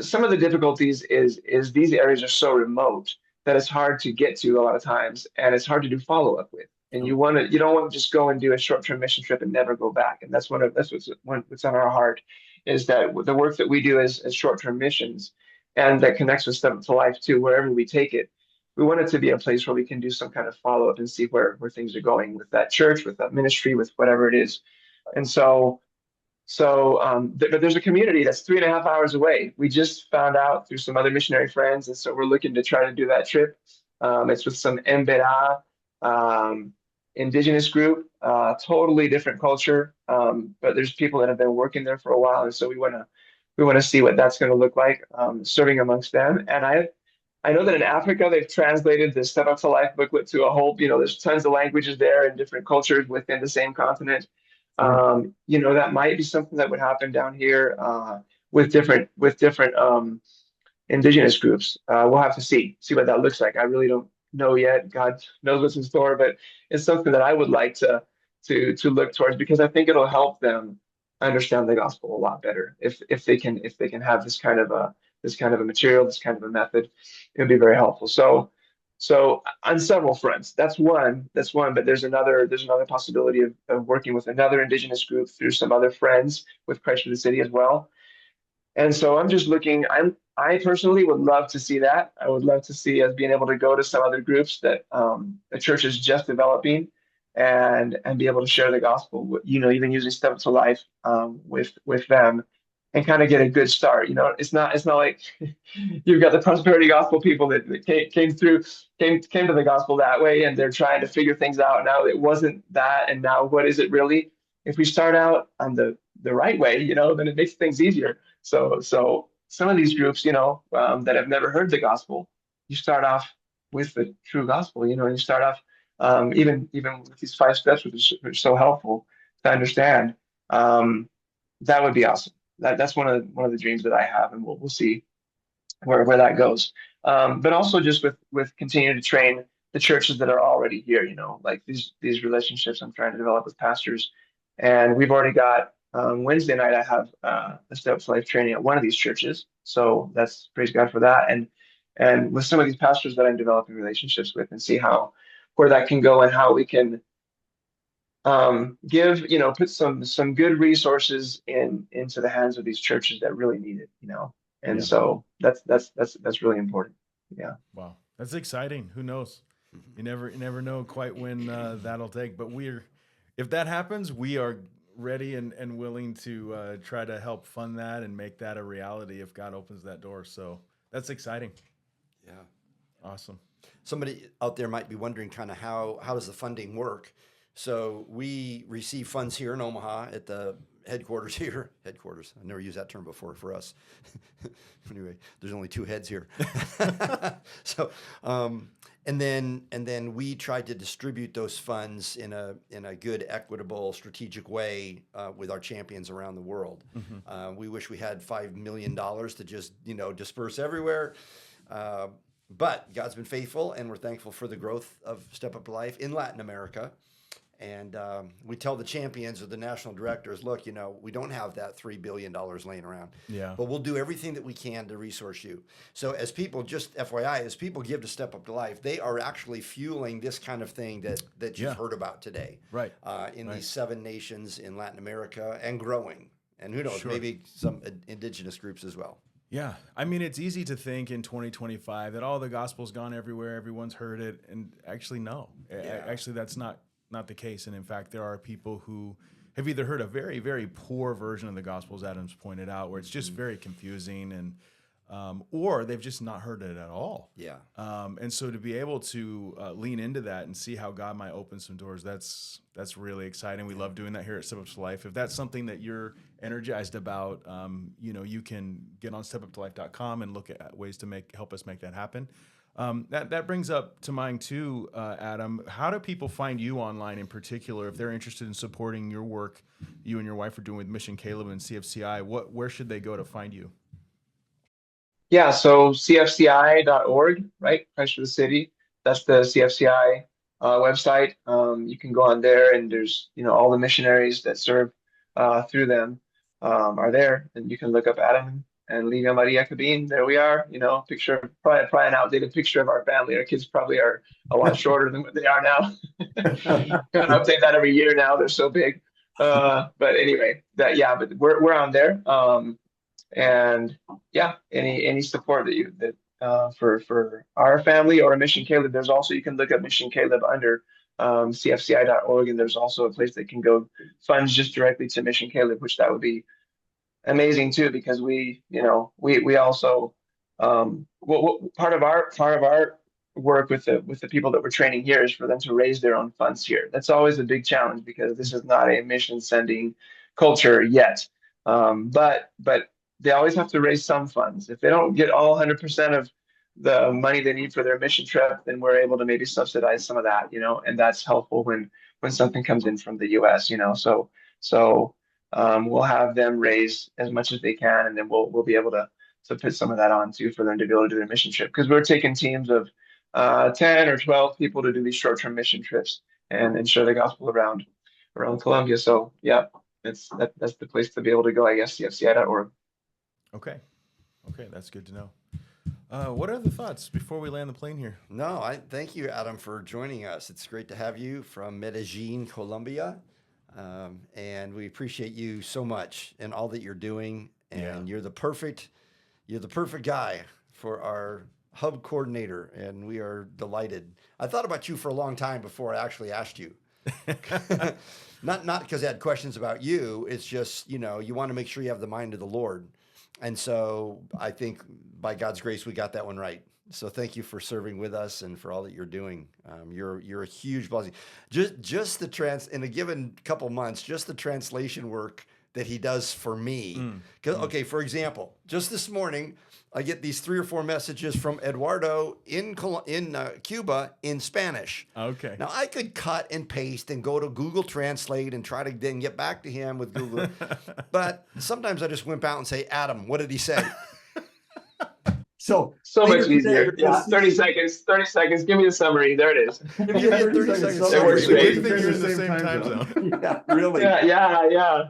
Some of the difficulties is these areas are so remote that is hard to get to a lot of times, and it's hard to do follow up with. And you don't want to just go and do a short-term mission trip and never go back. And that's what's on our heart, is that the work that we do as short-term missions, and that connects with Step Up to Life too, wherever we take it. We want it to be a place where we can do some kind of follow up and see where things are going with that church, with that ministry, with whatever it is. And but there's a community that's 3.5 hours away. We just found out through some other missionary friends, and so we're looking to try to do that trip. It's with some Mbeda indigenous group, totally different culture, but there's people that have been working there for a while, and so we want to see what that's going to look like, serving amongst them. And I know that in Africa they've translated the Step Up to Life booklet to a whole, there's tons of languages there and different cultures within the same continent. That might be something that would happen down here with different indigenous groups. We'll have to see what that looks like. I really don't know yet. God knows what's in store, but it's something that I would like to look towards, because I think it'll help them understand the gospel a lot better if they can have this kind of a material, this kind of a method. It would be very helpful. So on several fronts, that's one, but there's another possibility of working with another indigenous group through some other friends with Christ for the City as well. And so I'm just looking, I personally would love to see that. I would love to see us being able to go to some other groups that the church is just developing, and be able to share the gospel, even using Step Up to Life with them, and kind of get a good start. It's not like you've got the prosperity gospel people that came to the gospel that way, and they're trying to figure things out. Now it wasn't that, and now what is it really? If we start out on the right way, then it makes things easier. So some of these groups, that have never heard the gospel, you start off with the true gospel, and you start off even with these 5 steps, which are so helpful to understand. That would be awesome. That's one of the dreams that I have, and we'll see where that goes. But also just with continuing to train the churches that are already here, like these relationships I'm trying to develop with pastors. And we've already got Wednesday night, I have a Step Up to Life training at one of these churches. So that's, praise God for that. And with some of these pastors that I'm developing relationships with, and see where that can go, and how we can put some good resources into the hands of these churches that really need it, And so that's really important. Yeah. Wow. That's exciting. Who knows? You never know quite when that'll take, but if that happens, we are ready and willing to try to help fund that and make that a reality if God opens that door. So that's exciting. Yeah. Awesome. Somebody out there might be wondering kind of how does the funding work? So we receive funds here in Omaha at the headquarters here. Headquarters. I never used that term before for us. Anyway, there's only 2 heads here. So, and then we try to distribute those funds in a good, equitable, strategic way with our champions around the world. Mm-hmm. We wish we had $5 million to just disperse everywhere. But God's been faithful, and we're thankful for the growth of Step Up to Life in Latin America. And we tell the champions or the national directors, look, we don't have that $3 billion laying around. Yeah. But we'll do everything that we can to resource you. So as people, just FYI, as people give to Step Up to Life, they are actually fueling this kind of thing that you've heard about today. Right. These 7 nations in Latin America, and growing. And who knows, maybe some indigenous groups as well. Yeah. I mean, it's easy to think in 2025 that, the gospel's gone everywhere, everyone's heard it. And actually, no. Yeah. Actually, that's not the case. And in fact, there are people who have either heard a very, very poor version of the gospel, as Adam's pointed out, where it's just very confusing, and or they've just not heard it at all. Yeah. And so to be able to lean into that and see how God might open some doors, that's really exciting. We love doing that here at Step Up to Life. If that's something that you're energized about, you can get on stepuptolife.com and look at ways to help us make that happen. That brings up to mind too, Adam. How do people find you online in particular if they're interested in supporting your work you and your wife are doing with Mission Caleb and CFCI? Where should they go to find you? Yeah, so cfci.org, right? Christ for the City. That's the CFCI website. You can go on there, and there's all the missionaries that serve through them are there, and you can look up Adam and Libia Maria Cabeen, there we are. Picture, probably an outdated picture of our family. Our kids probably are a lot shorter than what they are now. Gotta update that every year now. They're so big. But anyway, but we're on there. And yeah, any support for our family or Mission Caleb. There's also, you can look up Mission Caleb under cfci.org, and there's also a place that can go funds just directly to Mission Caleb, which that would be amazing too, because we also part of our work with the people that we're training here is for them to raise their own funds here. That's always a big challenge because this is not a mission sending culture yet. But they always have to raise some funds. If they don't get all 100% of the money they need for their mission trip, then we're able to maybe subsidize some of that, and that's helpful when something comes in from the US, so we'll have them raise as much as they can, and then we'll be able to put some of that on too for them to be able to do their mission trip, because we're taking teams of 10 or 12 people to do these short-term mission trips and share the gospel around Colombia. So yeah, that's the place to be able to go, I guess, cfci.org. Okay, that's good to know. What are the thoughts before we land the plane here? No, I thank you, Adam, for joining us. It's great to have you from Medellin, Colombia, and we appreciate you so much and all that you're doing. And you're the perfect guy for our hub coordinator, and we are delighted. I thought about you for a long time before I actually asked you. Not because I had questions about you. It's just, you want to make sure you have the mind of the Lord. And so I think by God's grace, we got that one right. So thank you for serving with us and for all that you're doing. You're a huge blessing. Just in a given couple months, just the translation work that he does for me. Okay, for example, just this morning, I get these 3 or 4 messages from Eduardo in Cuba in Spanish. Okay. Now, I could cut and paste and go to Google Translate and try to then get back to him with Google. But sometimes I just wimp out and say, Adam, what did he say? So much easier. Yeah, 30 seconds. 30 seconds. Give me the summary. There it is. Give me a 30-second It works great. You're in the same time zone. Yeah, really. Yeah.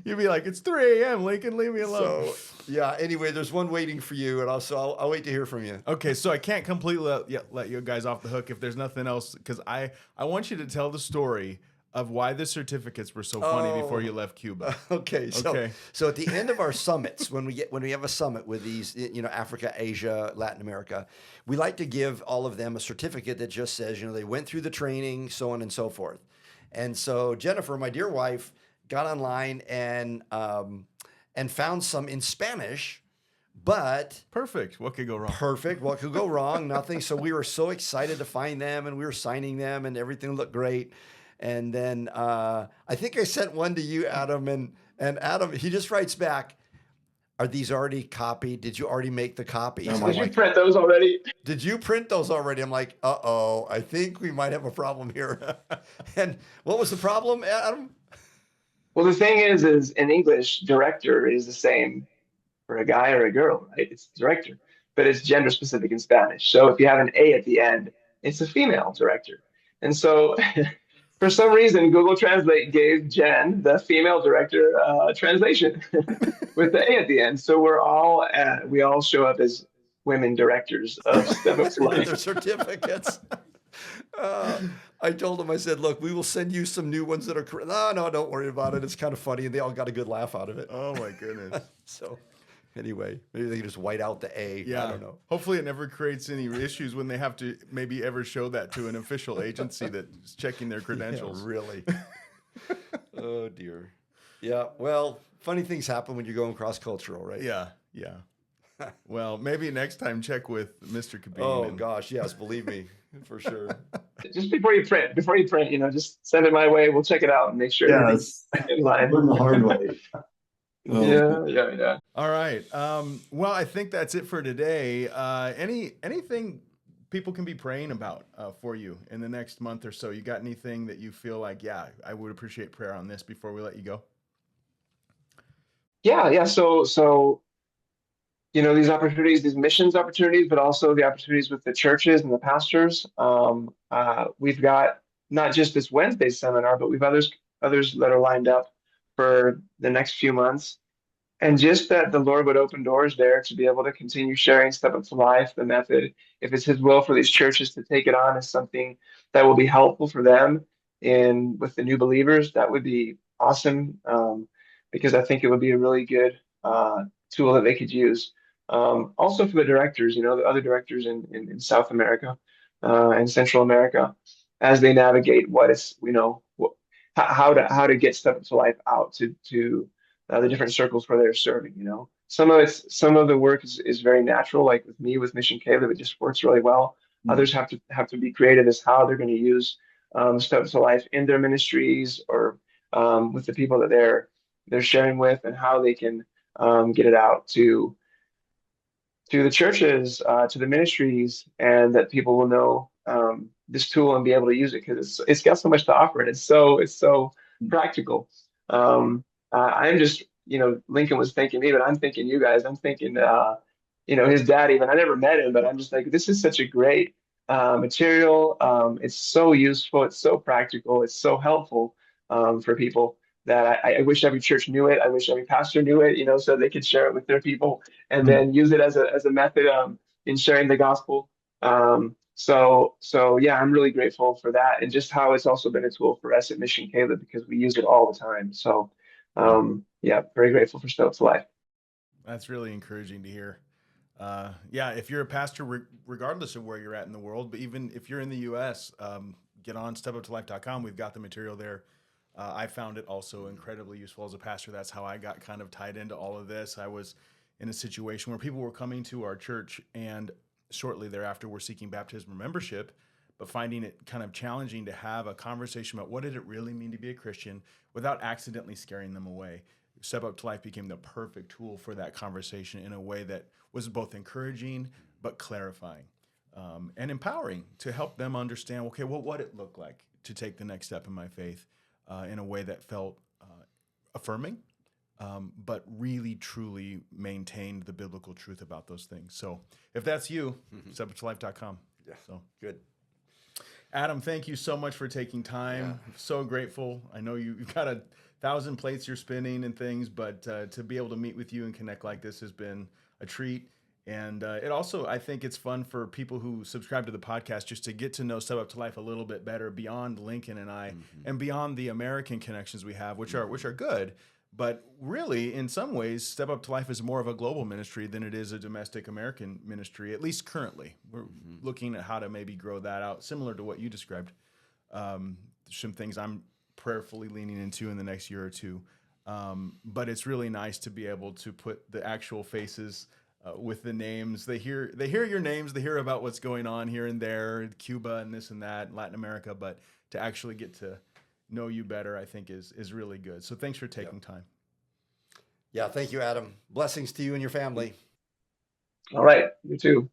You'd be like, it's 3 a.m. Lincoln, leave me alone. So, yeah, anyway, there's one waiting for you, and also I'll wait to hear from you. Okay, so I can't completely let you guys off the hook if there's nothing else, because I want you to tell the story of why the certificates were so funny before you left Cuba. Okay. So at the end of our summits, when we have a summit with these, Africa, Asia, Latin America, we like to give all of them a certificate that just says, they went through the training, so on and so forth. And so Jennifer, my dear wife, got online and found some in Spanish, but perfect. What could go wrong? Perfect. What could go wrong? Nothing. So we were so excited to find them, and we were signing them, and everything looked great. And then I think I sent one to you, Adam, and Adam, he just writes back, are these already copied? Did you already make the copies? Did you print those already? Did you print those already? I'm like, uh-oh, I think we might have a problem here. And what was the problem, Adam? Well, the thing is in English, director is the same for a guy or a girl, right? It's director, but it's gender specific in Spanish. So if you have an A at the end, it's a female director. And so for some reason, Google Translate gave Jen, the female director, translation with the A at the end. So we all show up as women directors of Step Up to Life. Their certificates. I told them, I said, look, we will send you some new ones that are correct. No, don't worry about it. It's kind of funny. And they all got a good laugh out of it. Oh, my goodness. So anyway, maybe they can just white out the A. Yeah. I don't know. Hopefully it never creates any issues when they have to maybe ever show that to an official agency that's checking their credentials. Yeah, really. Oh, dear. Yeah. Well, funny things happen when you're going cross-cultural, right? Yeah. Well, maybe next time check with Mr. Cabeen. Oh, gosh. Yes. Believe me. For sure. Just before you print, just send it my way. We'll check it out and make sure everything's in line. Learn the hard way. Yeah. All right. Well, I think that's it for today. Anything people can be praying about for you in the next month or so? You got anything that you feel like, I would appreciate prayer on this before we let you go? Yeah. So these opportunities, these missions opportunities, but also the opportunities with the churches and the pastors. We've got not just this Wednesday seminar, but we've others that are lined up for the next few months. And just that the Lord would open doors there to be able to continue sharing Step Up to Life, the method, if it's His will for these churches to take it on as something that will be helpful for them in with the new believers, that would be awesome. Because I think it would be a really good tool that they could use. Also for the directors, the other directors in South America and Central America, as they navigate how to get Step Up to Life out to the different circles where they're serving. Some of the work is very natural, like with me with Mission Caleb, it just works really well. Others have to be creative as how they're going to use Step Up to Life in their ministries or with the people that they're sharing with, and how they can get it out to the churches, to the ministries, and that people will know this tool and be able to use it, because it's got so much to offer, and it's so practical. I'm just, Lincoln was thanking me, but I'm thinking you guys. I'm thinking, his dad even. I never met him, but I'm just like, this is such a great material. It's so useful. It's so practical. It's so helpful for people that I wish every church knew it. I wish every pastor knew it, so they could share it with their people and then use it as a method in sharing the gospel. So yeah, I'm really grateful for that, and just how it's also been a tool for us at Mission Caleb, because we use it all the time. So yeah, very grateful for Step Up to Life. That's really encouraging to hear. Yeah, if you're a pastor, regardless of where you're at in the world, but even if you're in the U.S., get on stepuptolife.com. We've got the material there. I found it also incredibly useful as a pastor. That's how I got kind of tied into all of this. I was in a situation where people were coming to our church, and shortly thereafter were seeking baptism or membership, but finding it kind of challenging to have a conversation about what did it really mean to be a Christian without accidentally scaring them away. Step Up to Life became the perfect tool for that conversation in a way that was both encouraging but clarifying and empowering to help them understand, okay, well, what it looked like to take the next step in my faith in a way that felt affirming, but really, truly maintained the biblical truth about those things. So if that's you, stepuptolife.com. Yeah, so good. Adam, thank you so much for taking time. Yeah. So grateful. I know you've got 1,000 plates you're spinning and things, but to be able to meet with you and connect like this has been a treat. And it also, I think it's fun for people who subscribe to the podcast just to get to know Step Up to Life a little bit better beyond Lincoln and I, and beyond the American connections we have, which are good. But really, in some ways, Step Up to Life is more of a global ministry than it is a domestic American ministry, at least currently. We're looking at how to maybe grow that out, similar to what you described. Some things I'm prayerfully leaning into in the next year or two. But it's really nice to be able to put the actual faces with the names. They hear your names, they hear about what's going on here and there, Cuba and this and that, Latin America, but to actually get to know you better, I think is really good. So thanks for taking time. Yeah, thank you, Adam. Blessings to you and your family. All right, you too.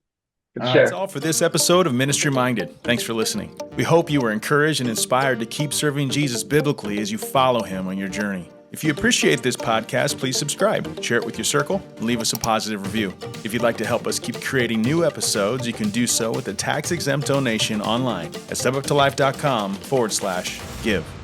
That's all for this episode of Ministry Minded. Thanks for listening. We hope you were encouraged and inspired to keep serving Jesus biblically as you follow him on your journey. If you appreciate this podcast, please subscribe, share it with your circle, and leave us a positive review. If you'd like to help us keep creating new episodes, you can do so with a tax-exempt donation online at stepuptolife.com/give.